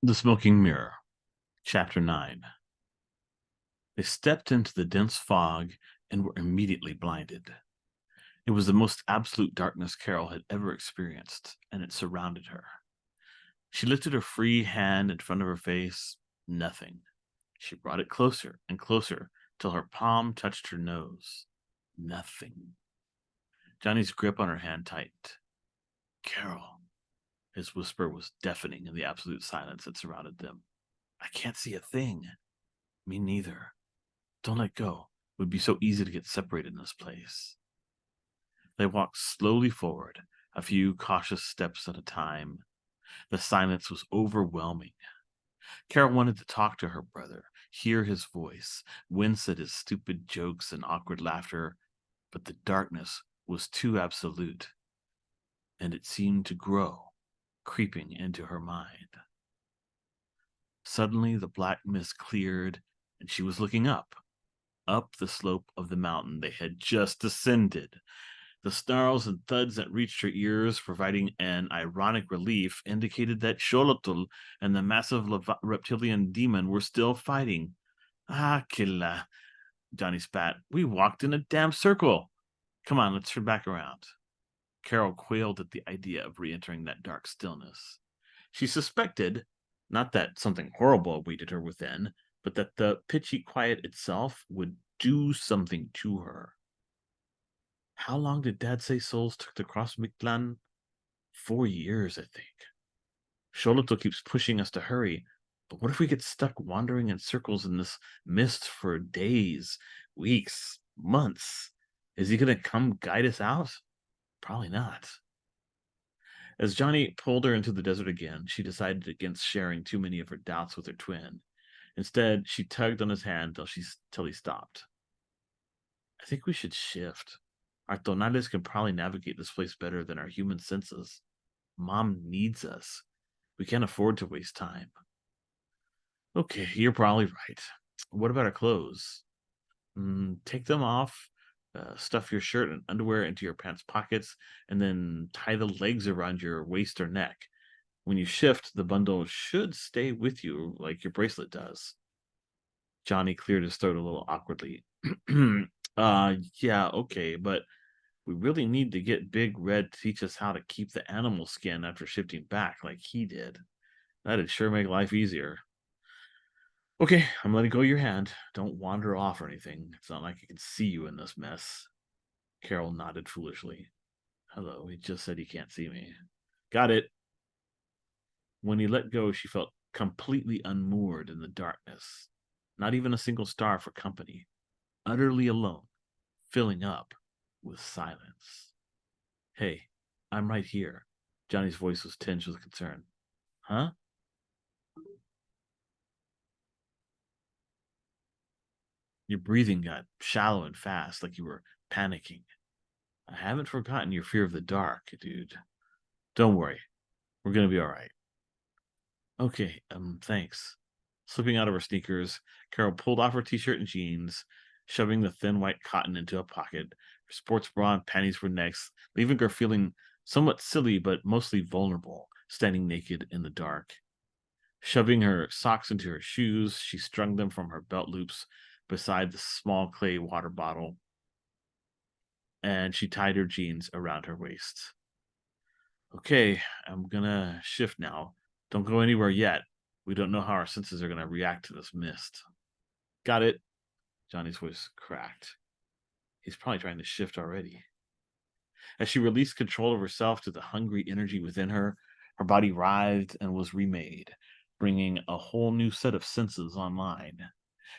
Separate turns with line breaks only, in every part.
The Smoking Mirror, Chapter 9. They stepped into the dense fog and were immediately blinded. It was the most absolute darkness Carol had ever experienced, and it surrounded her. She lifted her free hand in front of her face. Nothing. She brought it closer and closer till her palm touched her nose. Nothing. Johnny's grip on her hand tightened. Carol. His whisper was deafening in the absolute silence that surrounded them. I can't see a thing. Me neither. Don't let go. It would be so easy to get separated in this place. They walked slowly forward, a few cautious steps at a time. The silence was overwhelming. Carol wanted to talk to her brother, hear his voice, wince at his stupid jokes and awkward laughter, but the darkness was too absolute, and it seemed to grow, creeping into her mind. Suddenly, the black mist cleared, and she was looking up the slope of the mountain they had just descended. The snarls and thuds that reached her ears, providing an ironic relief, indicated that Xolotl and the massive reptilian demon were still fighting. Ah, Killa, Johnny spat. We walked in a damn circle. Come on, let's turn back around. Carol quailed at the idea of re-entering that dark stillness. She suspected, not that something horrible awaited her within, but that the pitchy quiet itself would do something to her. How long did Dad say souls took to cross Mictlan? 4 years, I think. Xolotl keeps pushing us to hurry, but what if we get stuck wandering in circles in this mist for days, weeks, months? Is he going to come guide us out? Probably not. As Johnny pulled her into the desert again, she decided against sharing too many of her doubts with her twin. Instead, she tugged on his hand till he stopped. I think we should shift. Our tonales can probably navigate this place better than our human senses. Mom needs us. We can't afford to waste time. Okay, you're probably right. What about our clothes? Take them off, stuff your shirt and underwear into your pants pockets, and then tie the legs around your waist or neck. When you shift, the bundle should stay with you like your bracelet does. Johnny cleared his throat a little awkwardly. Yeah, okay, but we really need to get Big Red to teach us how to keep the animal skin after shifting back like he did. That'd sure make life easier. Okay, I'm letting go of your hand. Don't wander off or anything. It's not like I can see you in this mess. Carol nodded foolishly. Hello, he just said he can't see me. Got it. When he let go, she felt completely unmoored in the darkness. Not even a single star for company. Utterly alone, filling up with silence. Hey, I'm right here. Johnny's voice was tinged with concern. Huh? Your breathing got shallow and fast, like you were panicking. I haven't forgotten your fear of the dark, dude. Don't worry. We're gonna be all right. Okay, thanks. Slipping out of her sneakers, Carol pulled off her t-shirt and jeans, shoving the thin white cotton into a pocket. Her sports bra and panties were next, leaving her feeling somewhat silly but mostly vulnerable, standing naked in the dark. Shoving her socks into her shoes, she strung them from her belt loops beside the small clay water bottle, and she tied her jeans around her waist. Okay, I'm gonna shift now. Don't go anywhere yet. We don't know how our senses are gonna react to this mist. Got it. Johnny's voice cracked. He's probably trying to shift already. As she released control of herself to the hungry energy within her, her body writhed and was remade, bringing a whole new set of senses online.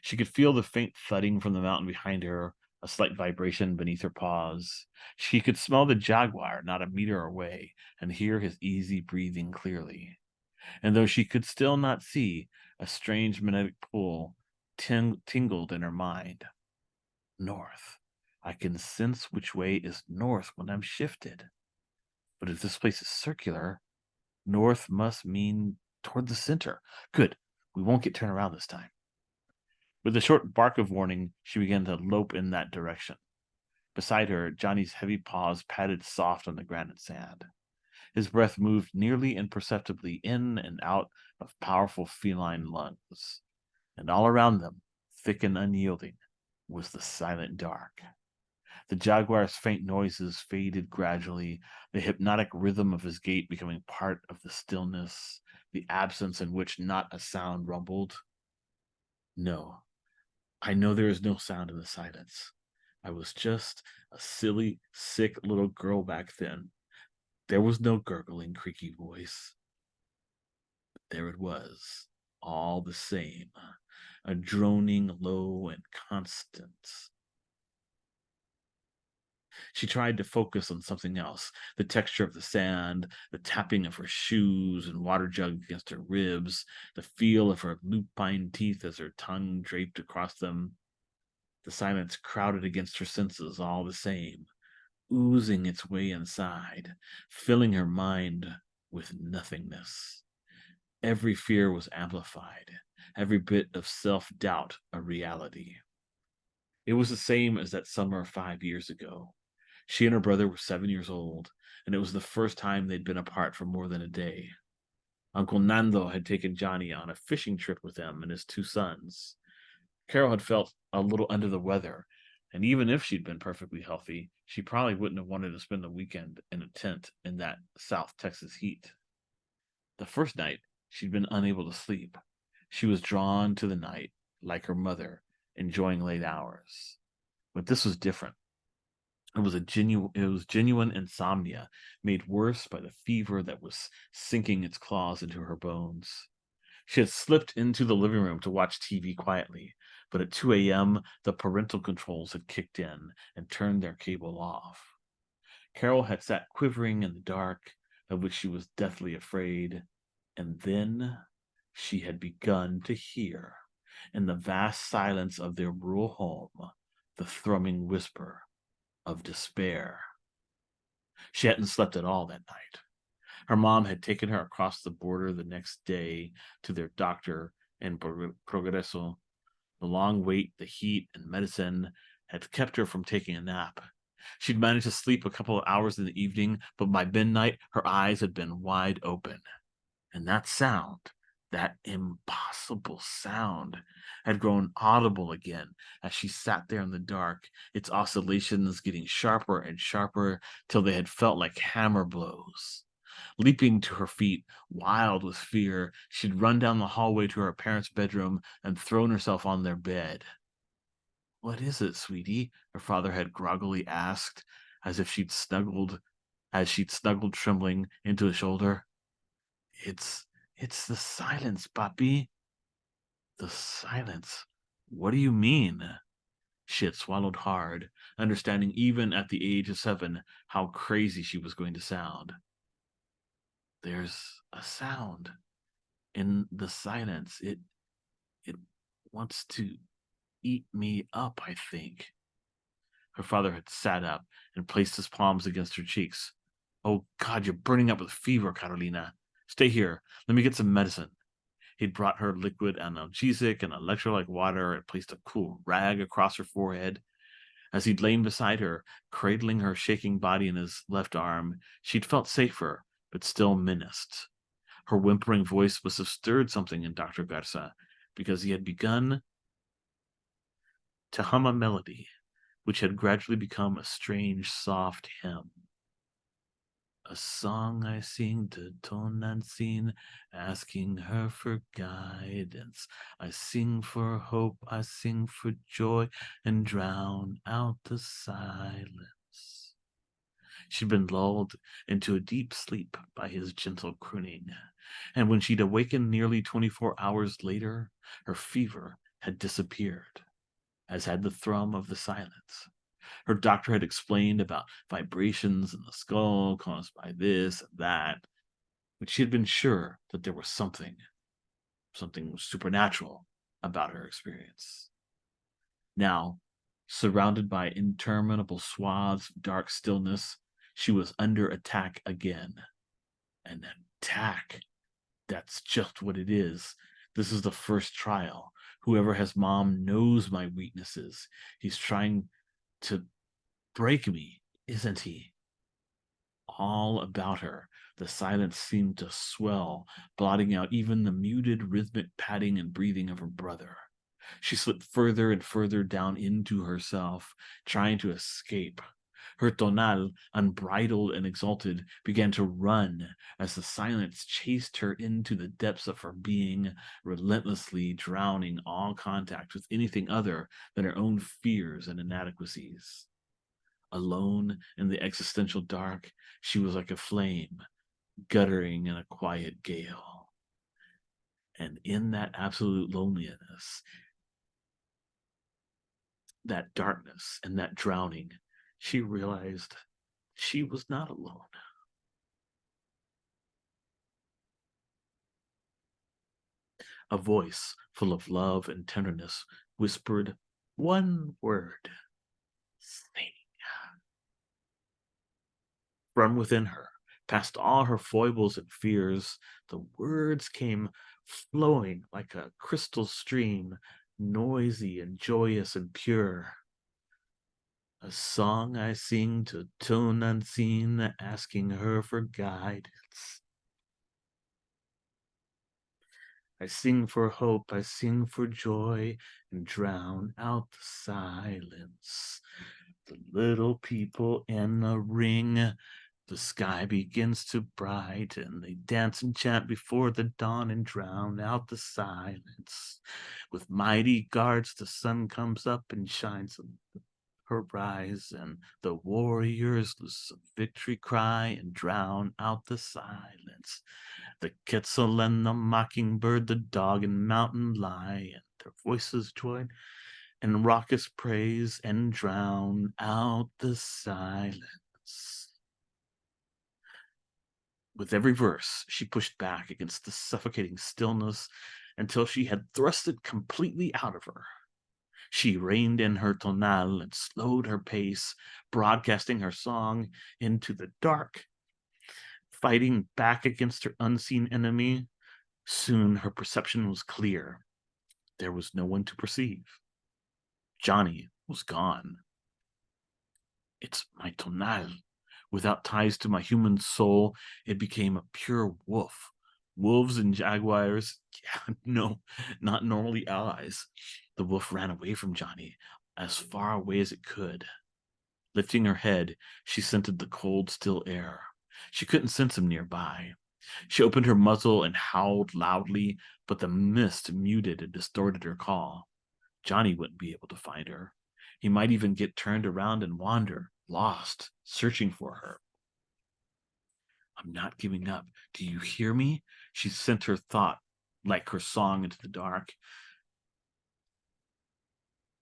She could feel the faint thudding from the mountain behind her, a slight vibration beneath her paws. She could smell the jaguar not a meter away and hear his easy breathing clearly. And though she could still not see, a strange magnetic pull tingled in her mind. North. I can sense which way is north when I'm shifted. But if this place is circular, north must mean toward the center. Good. We won't get turned around this time. With a short bark of warning, she began to lope in that direction. Beside her, Johnny's heavy paws padded soft on the granite sand. His breath moved nearly imperceptibly in and out of powerful feline lungs, and all around them, thick and unyielding, was the silent dark. The jaguar's faint noises faded gradually, the hypnotic rhythm of his gait becoming part of the stillness, the absence in which not a sound rumbled. No, I know there is no sound in the silence. I was just a silly, sick little girl back then. There was no gurgling, creaky voice. But there it was, all the same, a droning, low, and constant. She tried to focus on something else, the texture of the sand, the tapping of her shoes and water jug against her ribs, the feel of her lupine teeth as her tongue draped across them. The silence crowded against her senses all the same, oozing its way inside, filling her mind with nothingness. Every fear was amplified, every bit of self-doubt a reality. It was the same as that summer 5 years ago. She and her brother were 7 years old, and it was the first time they'd been apart for more than a day. Uncle Nando had taken Johnny on a fishing trip with him and his two sons. Carol had felt a little under the weather, and even if she'd been perfectly healthy, she probably wouldn't have wanted to spend the weekend in a tent in that South Texas heat. The first night, she'd been unable to sleep. She was drawn to the night, like her mother, enjoying late hours. But this was different. It was genuine insomnia, made worse by the fever that was sinking its claws into her bones. She had slipped into the living room to watch TV quietly, but at 2 a.m., the parental controls had kicked in and turned their cable off. Carol had sat quivering in the dark, of which she was deathly afraid, and then she had begun to hear, in the vast silence of their rural home, the thrumming whisper of despair. She hadn't slept at all that night. Her mom had taken her across the border the next day to their doctor in Progreso. The long wait, the heat, and medicine had kept her from taking a nap. She'd managed to sleep a couple of hours in the evening, but by midnight her eyes had been wide open. And that sound, that impossible sound, had grown audible again as she sat there in the dark, its oscillations getting sharper and sharper till they had felt like hammer blows. Leaping to her feet, wild with fear, she'd run down the hallway to her parents' bedroom and thrown herself on their bed. "What is it, sweetie?" her father had groggily asked, as she'd snuggled trembling into his shoulder. It's it's the silence, Papi. The silence. What do you mean? She had swallowed hard, understanding even at the age of 7 how crazy she was going to sound. There's a sound in the silence. It wants to eat me up, I think. Her father had sat up and placed his palms against her cheeks. Oh God, you're burning up with fever, Carolina. Stay here. Let me get some medicine. He'd brought her liquid analgesic and electrolyte water and placed a cool rag across her forehead. As he'd lain beside her, cradling her shaking body in his left arm, she'd felt safer, but still menaced. Her whimpering voice must have stirred something in Dr. Garza, because he had begun to hum a melody, which had gradually become a strange, soft hymn. A song I sing to Tonantzin, asking her for guidance. I sing for hope, I sing for joy, and drown out the silence. She'd been lulled into a deep sleep by his gentle crooning, and when she'd awakened nearly 24 hours later, her fever had disappeared, as had the thrum of the silence. Her doctor had explained about vibrations in the skull caused by this and that, but she had been sure that there was something supernatural about her experience. Now, surrounded by interminable swaths of dark stillness, she was under attack again. An attack. That's just what it is. This is the first trial. Whoever has mom knows my weaknesses. He's trying to break me, isn't he? All about her The silence seemed to swell, blotting out even the muted rhythmic padding and breathing of her brother. She slipped further and further down into herself, trying to escape. Her tonal, unbridled and exalted, began to run as the silence chased her into the depths of her being, relentlessly drowning all contact with anything other than her own fears and inadequacies. Alone in the existential dark, she was like a flame, guttering in a quiet gale. And in that absolute loneliness, that darkness, and that drowning, she realized she was not alone. A voice full of love and tenderness whispered one word: sing. From within her, past all her foibles and fears, the words came flowing like a crystal stream, noisy and joyous and pure. A song I sing to tone unseen, asking her for guidance. I sing for hope, I sing for joy, and drown out the silence. The little people in a ring, the sky begins to brighten. They dance and chant before the dawn and drown out the silence. With mighty guards, the sun comes up and shines on the horizon. The warriors loose a victory cry and drown out the silence. The quetzal and the mockingbird, the dog and mountain lion, their voices join in raucous praise and drown out the silence. With every verse, she pushed back against the suffocating stillness until she had thrust it completely out of her. She reined in her tonal and slowed her pace, broadcasting her song into the dark, fighting back against her unseen enemy. Soon her perception was clear. There was no one to perceive. Johnny was gone. It's my tonal. Without ties to my human soul, it became a pure wolf. Wolves and jaguars, yeah, no, not normally allies. The wolf ran away from Johnny, as far away as it could. Lifting her head, she scented the cold, still air. She couldn't sense him nearby. She opened her muzzle and howled loudly, but the mist muted and distorted her call. Johnny wouldn't be able to find her. He might even get turned around and wander, lost, searching for her. I'm not giving up. Do you hear me? She sent her thought, like her song, into the dark.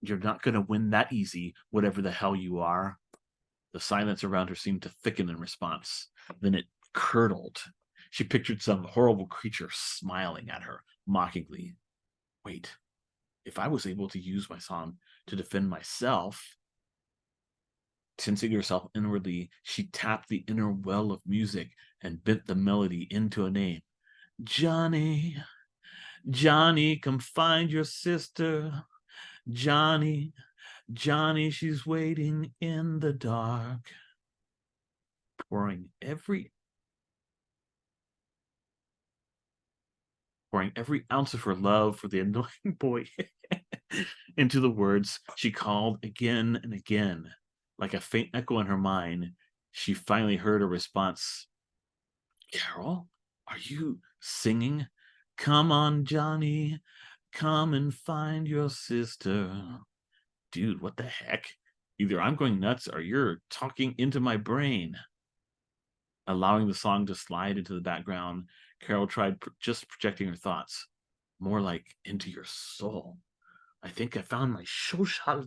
You're not going to win that easy, whatever the hell you are. The silence around her seemed to thicken in response. Then it curdled. She pictured some horrible creature smiling at her mockingly. Wait, if I was able to use my song to defend myself. Tensing herself inwardly, she tapped the inner well of music and bent the melody into a name. Johnny, Johnny, come find your sister. Johnny, Johnny, she's waiting in the dark. Pouring every ounce of her love for the annoying boy into the words, she called again and again. Like a faint echo in her mind, she finally heard a response. Carol, are you singing? Come on, Johnny, come and find your sister. Dude, what the heck? Either I'm going nuts or you're talking into my brain. Allowing the song to slide into the background, Carol tried just projecting her thoughts, more like into your soul. I think I found my social.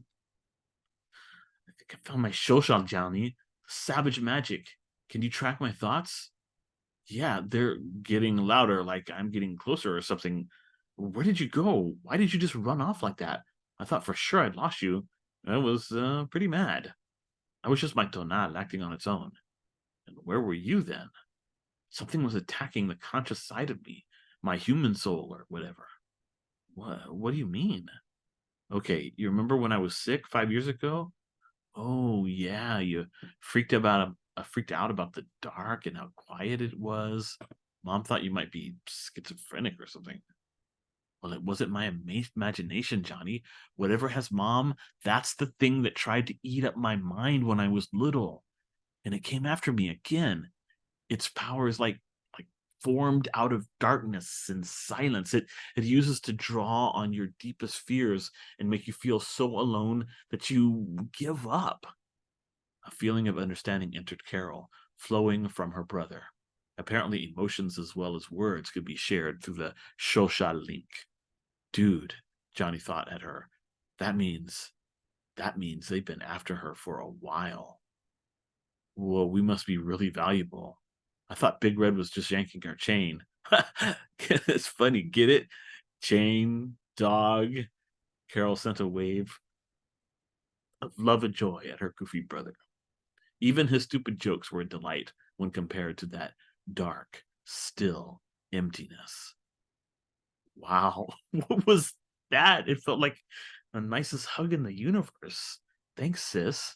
I think I found my social, Johnny. Savage magic. Can you track my thoughts? Yeah, they're getting louder, like I'm getting closer or something. Where did you go? Why did you just run off like that? I thought for sure I'd lost you. I was pretty mad. I was just my tonal acting on its own. And where were you then? Something was attacking the conscious side of me, my human soul or whatever. What do you mean? Okay, you remember when I was sick 5 years ago? Oh yeah, you freaked about freaked out about the dark and how quiet it was. Mom thought you might be schizophrenic or something. Well, it wasn't my imagination, Johnny. Whatever has mom, that's the thing that tried to eat up my mind when I was little. And it came after me again. Its power is like formed out of darkness and silence. It uses to draw on your deepest fears and make you feel so alone that you give up. A feeling of understanding entered Carol, flowing from her brother. Apparently, emotions as well as words could be shared through the social link. Dude, Johnny thought at her. That means that means they've been after her for a while. Well, we must be really valuable. I thought Big Red was just yanking our chain. It's funny, get it? Chain, dog. Carol sent a wave of love and joy at her goofy brother. Even his stupid jokes were a delight when compared to that dark, still emptiness. Wow, what was that? It felt like the nicest hug in the universe. Thanks, sis.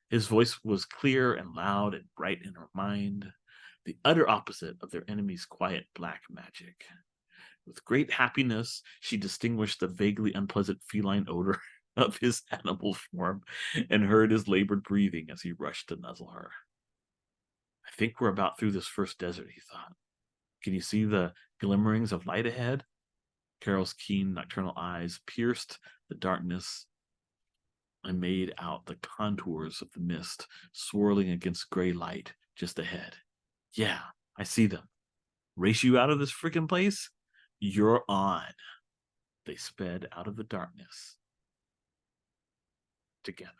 His voice was clear and loud and bright in her mind, the utter opposite of their enemy's quiet black magic. With great happiness, she distinguished the vaguely unpleasant feline odor of his animal form and heard his labored breathing as he rushed to nuzzle her. I think we're about through this first desert, he thought. Can you see the glimmerings of light ahead? Carol's keen nocturnal eyes pierced the darkness and made out the contours of the mist swirling against gray light just ahead. Yeah, I see them. Race you out of this freaking place? You're on. They sped out of the darkness together.